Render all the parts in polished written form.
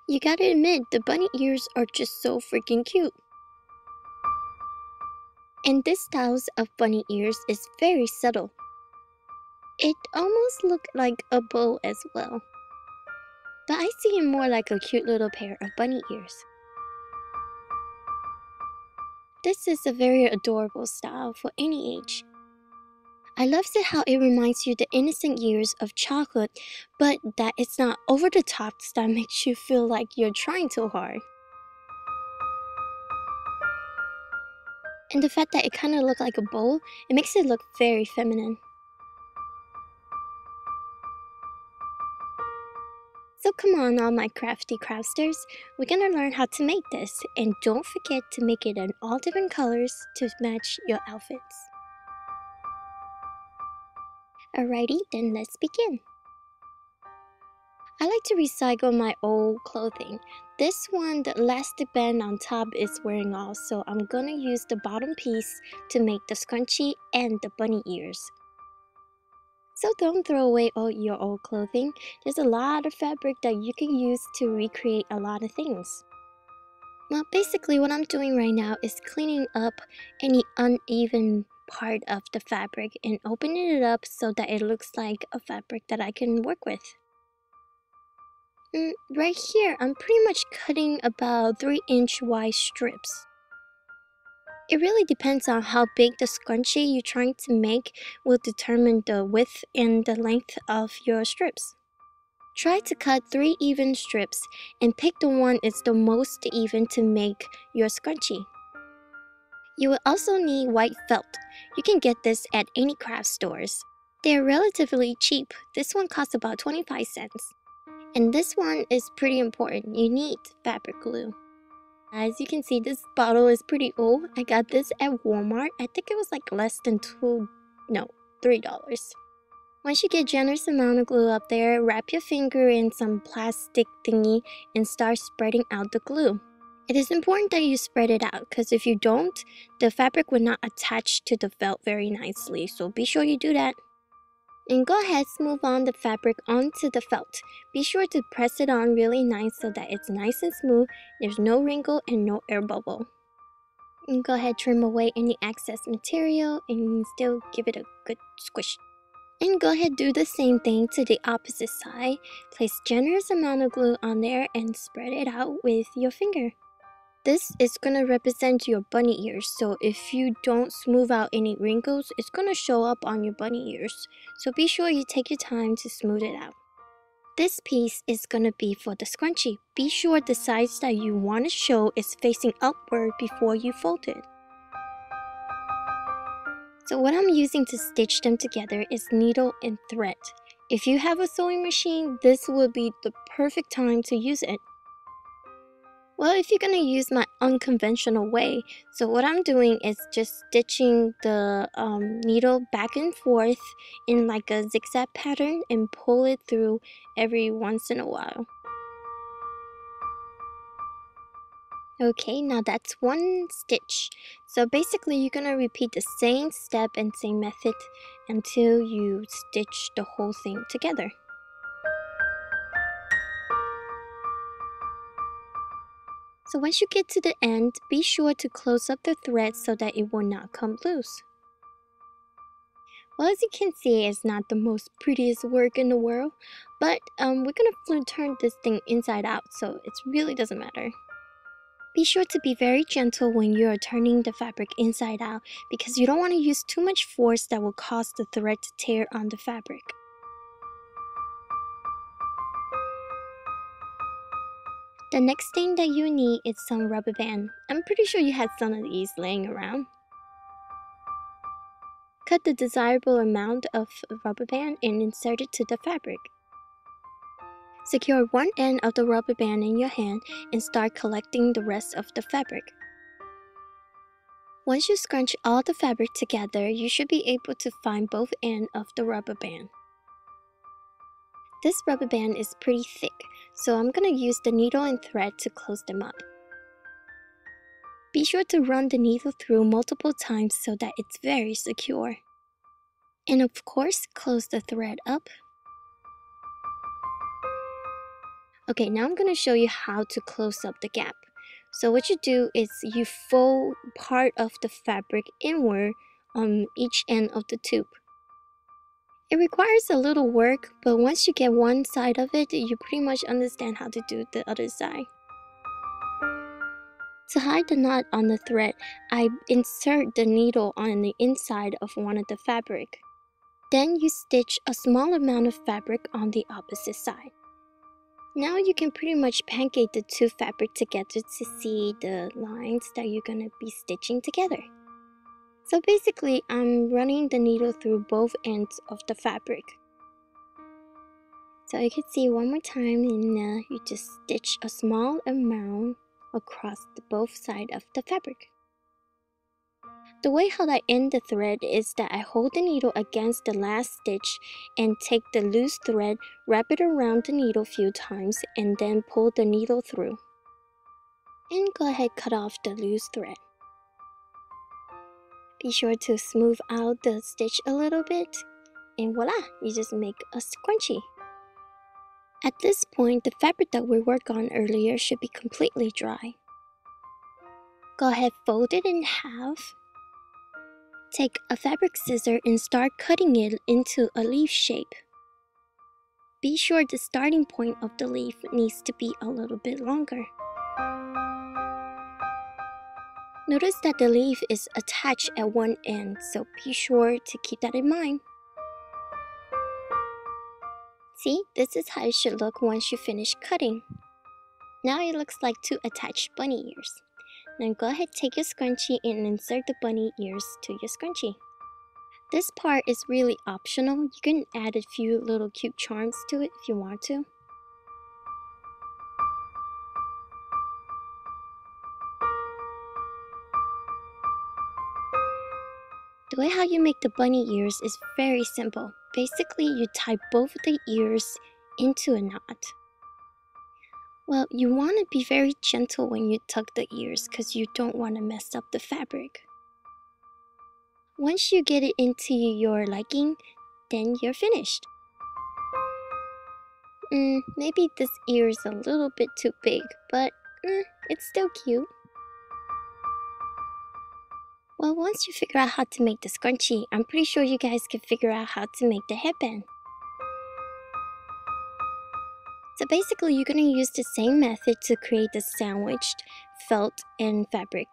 You gotta admit, the bunny ears are just so freaking cute. And this style of bunny ears is very subtle. It almost looked like a bow as well. But I see it more like a cute little pair of bunny ears. This is a very adorable style for any age. I love it how it reminds you the innocent years of childhood, but that it's not over the top that makes you feel like you're trying too hard. And the fact that it kind of looks like a bowl, it makes it look very feminine. So come on, all my crafty crafters, we're gonna learn how to make this, and don't forget to make it in all different colors to match your outfits. Alrighty, then let's begin. I like to recycle my old clothing. This one, the elastic band on top is wearing off, so I'm gonna use the bottom piece to make the scrunchie and the bunny ears. So don't throw away all your old clothing. There's a lot of fabric that you can use to recreate a lot of things. Well, basically what I'm doing right now is cleaning up any uneven part of the fabric and opening it up so that it looks like a fabric that I can work with. Right here, I'm pretty much cutting about 3-inch wide strips. It really depends on how big the scrunchie you're trying to make will determine the width and the length of your strips. Try to cut 3 even strips and pick the one that's the most even to make your scrunchie. You will also need white felt. You can get this at any craft stores. They are relatively cheap. This one costs about 25 cents. And this one is pretty important. You need fabric glue. As you can see, this bottle is pretty old. I got this at Walmart. I think it was like less than $3. Once you get a generous amount of glue up there, wrap your finger in some plastic thingy and start spreading out the glue. It is important that you spread it out because if you don't, the fabric will not attach to the felt very nicely. So be sure you do that. And go ahead, smooth on the fabric onto the felt. Be sure to press it on really nice so that it's nice and smooth. There's no wrinkle and no air bubble. And go ahead, trim away any excess material and still give it a good squish. And go ahead, do the same thing to the opposite side. Place generous amount of glue on there and spread it out with your finger. This is going to represent your bunny ears, so if you don't smooth out any wrinkles, it's going to show up on your bunny ears. So be sure you take your time to smooth it out. This piece is going to be for the scrunchie. Be sure the sides that you want to show is facing upward before you fold it. So what I'm using to stitch them together is needle and thread. If you have a sewing machine, this will be the perfect time to use it. Well, if you're gonna use my unconventional way, so what I'm doing is just stitching the needle back and forth in like a zigzag pattern and pull it through every once in a while. Okay, now that's one stitch. So basically you're gonna repeat the same step and same method until you stitch the whole thing together. So once you get to the end, be sure to close up the thread so that it will not come loose. Well, as you can see, it's not the most prettiest work in the world, but we're gonna turn this thing inside out, so it really doesn't matter. Be sure to be very gentle when you are turning the fabric inside out because you don't want to use too much force that will cause the thread to tear on the fabric. The next thing that you need is some rubber band. I'm pretty sure you had some of these laying around. Cut the desirable amount of rubber band and insert it to the fabric. Secure one end of the rubber band in your hand and start collecting the rest of the fabric. Once you scrunch all the fabric together, you should be able to find both ends of the rubber band. This rubber band is pretty thick, so I'm going to use the needle and thread to close them up. Be sure to run the needle through multiple times so that it's very secure. And of course, close the thread up. Okay, now I'm going to show you how to close up the gap. So what you do is you fold part of the fabric inward on each end of the tube. It requires a little work, but once you get one side of it, you pretty much understand how to do the other side. To hide the knot on the thread, I insert the needle on the inside of one of the fabric. Then you stitch a small amount of fabric on the opposite side. Now you can pretty much pancake the two fabric together to see the lines that you're going to be stitching together. So basically, I'm running the needle through both ends of the fabric. So you can see one more time, and you just stitch a small amount across both sides of the fabric. The way how I end the thread is that I hold the needle against the last stitch and take the loose thread, wrap it around the needle a few times, and then pull the needle through. And go ahead cut off the loose thread. Be sure to smooth out the stitch a little bit, and voila, you just make a scrunchie. At this point, the fabric that we worked on earlier should be completely dry. Go ahead, fold it in half. Take a fabric scissor and start cutting it into a leaf shape. Be sure the starting point of the leaf needs to be a little bit longer. Notice that the leaf is attached at one end, so be sure to keep that in mind. See, this is how it should look once you finish cutting. Now it looks like two attached bunny ears. Now go ahead, take your scrunchie and insert the bunny ears to your scrunchie. This part is really optional. You can add a few little cute charms to it if you want to. The way how you make the bunny ears is very simple. Basically, you tie both of the ears into a knot. Well, you want to be very gentle when you tuck the ears because you don't want to mess up the fabric. Once you get it into your liking, then you're finished. Maybe this ear is a little bit too big, but it's still cute. Well, once you figure out how to make the scrunchie, I'm pretty sure you guys can figure out how to make the headband. So basically, you're going to use the same method to create the sandwiched felt and fabric.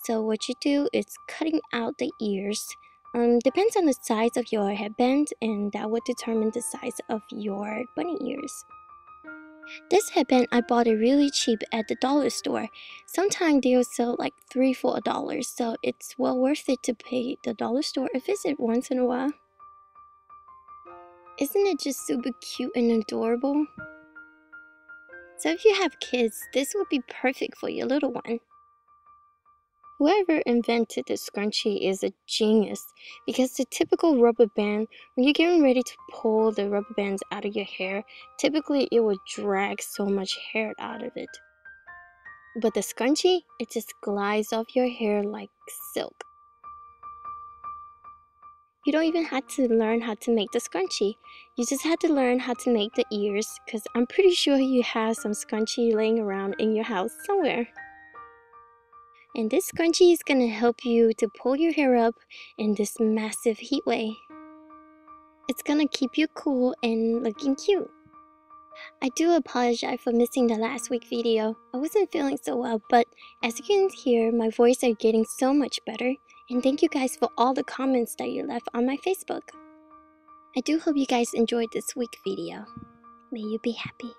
So what you do is cutting out the ears. Depends on the size of your headband, and that would determine the size of your bunny ears. This headband, I bought it really cheap at the dollar store. Sometimes they'll sell like $3 for $1, so it's well worth it to pay the dollar store a visit once in a while. Isn't it just super cute and adorable? So if you have kids, this would be perfect for your little one. Whoever invented the scrunchie is a genius, because the typical rubber band, when you're getting ready to pull the rubber bands out of your hair, typically it will drag so much hair out of it. But the scrunchie, it just glides off your hair like silk. You don't even have to learn how to make the scrunchie. You just have to learn how to make the ears, because I'm pretty sure you have some scrunchie laying around in your house somewhere. And this scrunchie is going to help you to pull your hair up in this massive heat wave. It's going to keep you cool and looking cute. I do apologize for missing the last week video. I wasn't feeling so well, but as you can hear, my voice is getting so much better. And thank you guys for all the comments that you left on my Facebook. I do hope you guys enjoyed this week video. May you be happy.